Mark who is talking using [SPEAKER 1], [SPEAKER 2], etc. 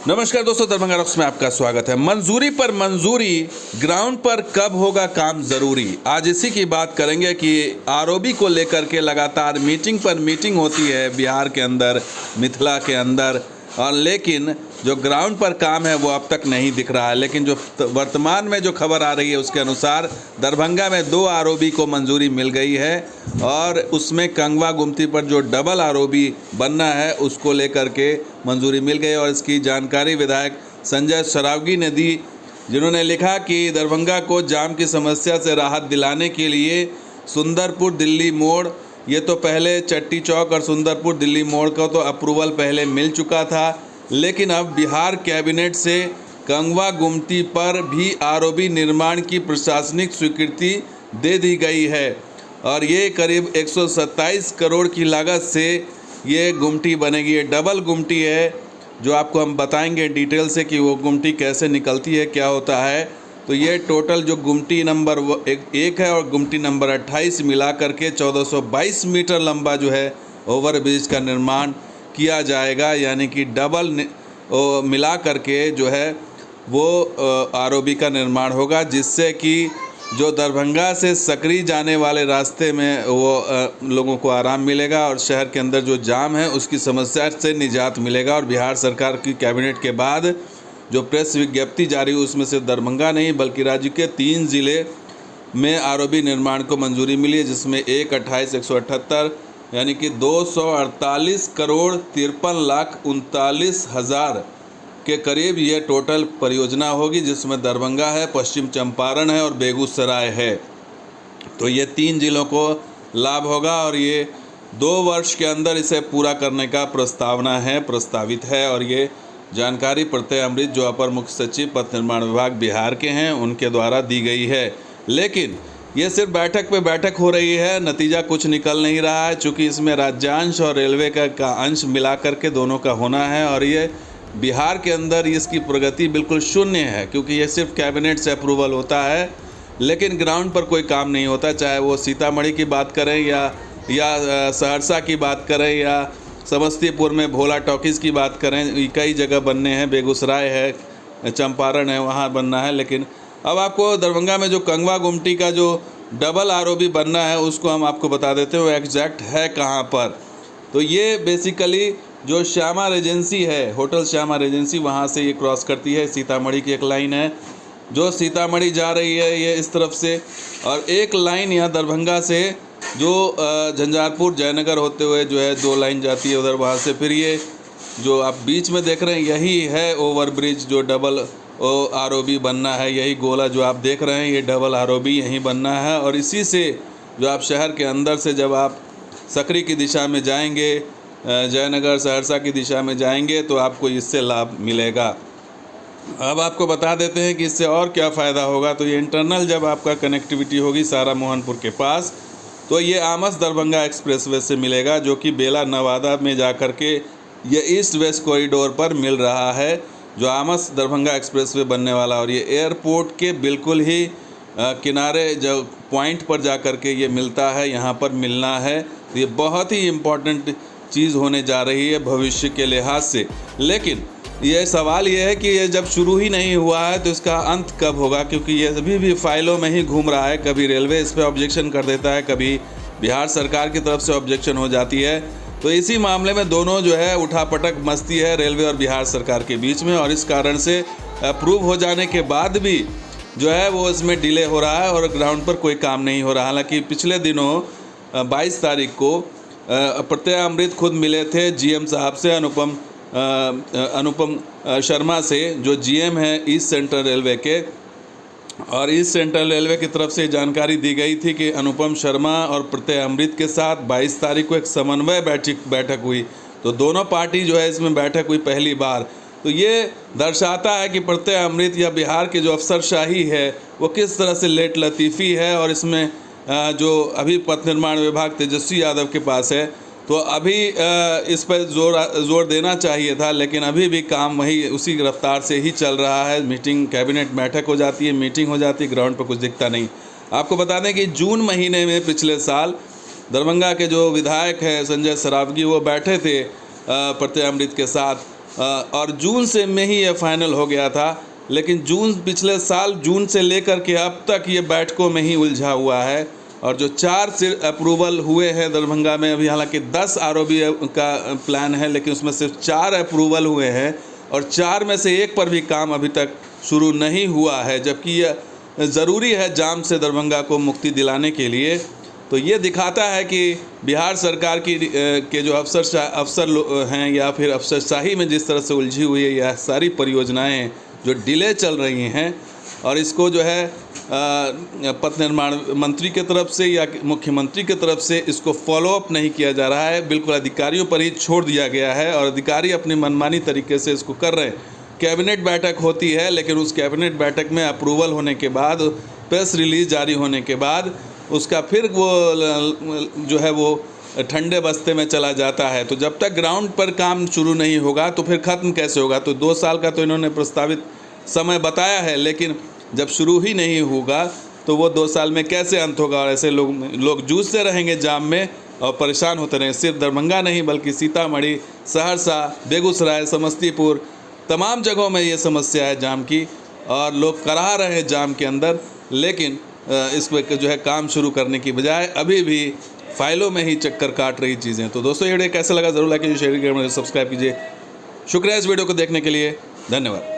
[SPEAKER 1] नमस्कार दोस्तों, दरभंगा रॉक्स में आपका स्वागत है। मंजूरी पर मंजूरी, ग्राउंड पर कब होगा काम जरूरी। आज इसी की बात करेंगे कि आरओबी को लेकर के लगातार मीटिंग पर मीटिंग होती है बिहार के अंदर, मिथिला के अंदर, और लेकिन जो ग्राउंड पर काम है वो अब तक नहीं दिख रहा है। लेकिन जो वर्तमान में जो खबर आ रही है उसके अनुसार दरभंगा में 2 आरओबी को मंजूरी मिल गई है और उसमें कंगवा गुमती पर जो डबल आरओबी बनना है उसको लेकर के मंजूरी मिल गई। और इसकी जानकारी विधायक संजय सरावगी ने दी, जिन्होंने लिखा कि दरभंगा को जाम की समस्या से राहत दिलाने के लिए सुंदरपुर दिल्ली मोड़, ये तो पहले चट्टी चौक और सुंदरपुर दिल्ली मोड़ का तो अप्रूवल पहले मिल चुका था, लेकिन अब बिहार कैबिनेट से कंगवा गुमती पर भी आरओबी निर्माण की प्रशासनिक स्वीकृति दे दी गई है। और ये करीब 127 करोड़ की लागत से ये गुमटी बनेगी। ये डबल गुमटी है, जो आपको हम बताएंगे डिटेल से कि वो गुमटी कैसे निकलती है, क्या होता है। तो ये टोटल जो गुमटी नंबर 1 है और गुमटी नंबर 28 मिला करके 1422 मीटर लंबा जो है ओवरब्रिज का निर्माण किया जाएगा। यानी कि डबल मिला करके जो है वो आरओबी का निर्माण होगा, जिससे कि जो दरभंगा से सकरी जाने वाले रास्ते में वो लोगों को आराम मिलेगा और शहर के अंदर जो जाम है उसकी समस्या से निजात मिलेगा। और बिहार सरकार की कैबिनेट के बाद जो प्रेस विज्ञप्ति जारी हुई उसमें सिर्फ दरभंगा नहीं बल्कि राज्य के 3 ज़िले में आरओबी निर्माण को मंजूरी मिली है, जिसमें 1, 28, 178 यानी कि 248 करोड़ 53 लाख 39 हज़ार के करीब ये टोटल परियोजना होगी, जिसमें दरभंगा है, पश्चिम चंपारण है और बेगूसराय है। तो ये 3 ज़िलों को लाभ होगा और ये 2 वर्ष के अंदर इसे पूरा करने का प्रस्तावित है। और ये जानकारी प्रत्यय अमृत, जो अपर मुख्य सचिव पथ निर्माण विभाग बिहार के हैं, उनके द्वारा दी गई है। लेकिन ये सिर्फ बैठक पे बैठक हो रही है, नतीजा कुछ निकल नहीं रहा है, चूँकि इसमें राज्यांश और रेलवे का अंश मिला करके दोनों का होना है। और ये बिहार के अंदर इसकी प्रगति बिल्कुल शून्य है, क्योंकि ये सिर्फ कैबिनेट से अप्रूवल होता है लेकिन ग्राउंड पर कोई काम नहीं होता। चाहे वो सीतामढ़ी की बात करें या सहरसा की बात करें या समस्तीपुर में भोला टॉकीज़ की बात करें, कई जगह बनने हैं, बेगूसराय है, चंपारण है, वहाँ बनना है। लेकिन अब आपको दरभंगा में जो कंगवा गुमटी का जो डबल आरओबी बनना है उसको हम आपको बता देते हैं वो एग्जैक्ट है कहाँ पर। तो ये बेसिकली जो श्यामा रेजेंसी है, होटल श्यामा रेजेंसी, वहाँ से ये क्रॉस करती है। सीतामढ़ी की एक लाइन है जो सीतामढ़ी जा रही है ये इस तरफ से, और एक लाइन यहाँ दरभंगा से जो झंझारपुर जयनगर होते हुए जो है 2 लाइन जाती है उधर, वहाँ से फिर ये जो आप बीच में देख रहे हैं यही है ओवरब्रिज जो डबल आरओबी बनना है। यही गोला जो आप देख रहे हैं ये डबल आरओबी यहीं बनना है। और इसी से जो आप शहर के अंदर से जब आप सकरी की दिशा में जाएंगे, जयनगर सहरसा की दिशा में जाएंगे, तो आपको इससे लाभ मिलेगा। अब आपको बता देते हैं कि इससे और क्या फ़ायदा होगा। तो ये इंटरनल जब आपका कनेक्टिविटी होगी सारा मोहनपुर के पास, तो ये आमस दरभंगा एक्सप्रेसवे से मिलेगा, जो कि बेला नवादा में जा कर के ये ईस्ट वेस्ट कॉरिडोर पर मिल रहा है, जो आमस दरभंगा एक्सप्रेसवे बनने वाला। और ये एयरपोर्ट के बिल्कुल ही किनारे जो पॉइंट पर जा कर के ये मिलता है, यहाँ पर मिलना है। तो ये बहुत ही इम्पॉर्टेंट चीज़ होने जा रही है भविष्य के लिहाज से। लेकिन ये सवाल ये है कि ये जब शुरू ही नहीं हुआ है तो इसका अंत कब होगा, क्योंकि ये अभी भी फाइलों में ही घूम रहा है। कभी रेलवे इस पर ऑब्जेक्शन कर देता है, कभी बिहार सरकार की तरफ से ऑब्जेक्शन हो जाती है। तो इसी मामले में दोनों जो है उठापटक मस्ती है रेलवे और बिहार सरकार के बीच में, और इस कारण से अप्रूव हो जाने के बाद भी जो है वो इसमें डिले हो रहा है और ग्राउंड पर कोई काम नहीं हो रहा। हालांकि पिछले दिनों 22 तारीख को प्रत्यय अमृत खुद मिले थे जीएम साहब से, अनुपम शर्मा से, जो जीएम है ईस्ट सेंट्रल रेलवे के। और ईस्ट सेंट्रल रेलवे की तरफ से जानकारी दी गई थी कि अनुपम शर्मा और प्रत्यय अमृत के साथ 22 तारीख को एक समन्वय बैठक हुई। तो दोनों पार्टी जो है इसमें बैठक हुई पहली बार। तो ये दर्शाता है कि प्रत्यय अमृत या बिहार के जो अफसरशाही है वो किस तरह से लेट लतीफ़ी है। और इसमें जो अभी पथ निर्माण विभाग तेजस्वी यादव के पास है, तो अभी इस पर जोर देना चाहिए था, लेकिन अभी भी काम वही उसी रफ्तार से ही चल रहा है। मीटिंग कैबिनेट बैठक हो जाती है, मीटिंग हो जाती है, ग्राउंड पर कुछ दिखता नहीं। आपको बता दें कि जून महीने में पिछले साल दरभंगा के जो विधायक हैं संजय सरावगी, वो बैठे थे प्रत्यय अमृत के साथ और जून से में ही ये फाइनल हो गया था, लेकिन पिछले साल जून से लेकर के अब तक ये बैठकों में ही उलझा हुआ है। और जो 4 से अप्रूवल हुए हैं दरभंगा में, अभी हालांकि 10 आरओबी का प्लान है, लेकिन उसमें सिर्फ 4 अप्रूवल हुए हैं और 4 में से 1 पर भी काम अभी तक शुरू नहीं हुआ है, जबकि यह ज़रूरी है जाम से दरभंगा को मुक्ति दिलाने के लिए। तो ये दिखाता है कि बिहार सरकार के जो अफसर हैं या फिर अफसरशाही में जिस तरह से उलझी हुई है यह सारी परियोजनाएं जो डिले चल रही हैं, और इसको जो है पथ निर्माण मंत्री की तरफ से या मुख्यमंत्री की तरफ से इसको फॉलोअप नहीं किया जा रहा है, बिल्कुल अधिकारियों पर ही छोड़ दिया गया है और अधिकारी अपनी मनमानी तरीके से इसको कर रहे हैं। कैबिनेट बैठक होती है, लेकिन उस कैबिनेट बैठक में अप्रूवल होने के बाद, प्रेस रिलीज जारी होने के बाद उसका फिर वो जो है वो ठंडे बस्ते में चला जाता है। तो जब तक ग्राउंड पर काम शुरू नहीं होगा तो फिर ख़त्म कैसे होगा? तो 2 साल का तो इन्होंने प्रस्तावित समय बताया है, लेकिन जब शुरू ही नहीं होगा तो वो 2 साल में कैसे अंत होगा? और ऐसे लोग जूझते रहेंगे जाम में और परेशान होते रहेंगे। सिर्फ दरभंगा नहीं बल्कि सीतामढ़ी, सहरसा, बेगूसराय, समस्तीपुर, तमाम जगहों में ये समस्या है जाम की, और लोग कराह रहे हैं जाम के अंदर, लेकिन इस पर जो है काम शुरू करने की बजाय अभी भी फाइलों में ही चक्कर काट रही चीज़ें। तो दोस्तों ये वीडियो कैसा लगा ज़रूर लाइक कीजिए, शेयर कीजिए, सब्सक्राइब कीजिए। शुक्रिया इस वीडियो को देखने के लिए, धन्यवाद।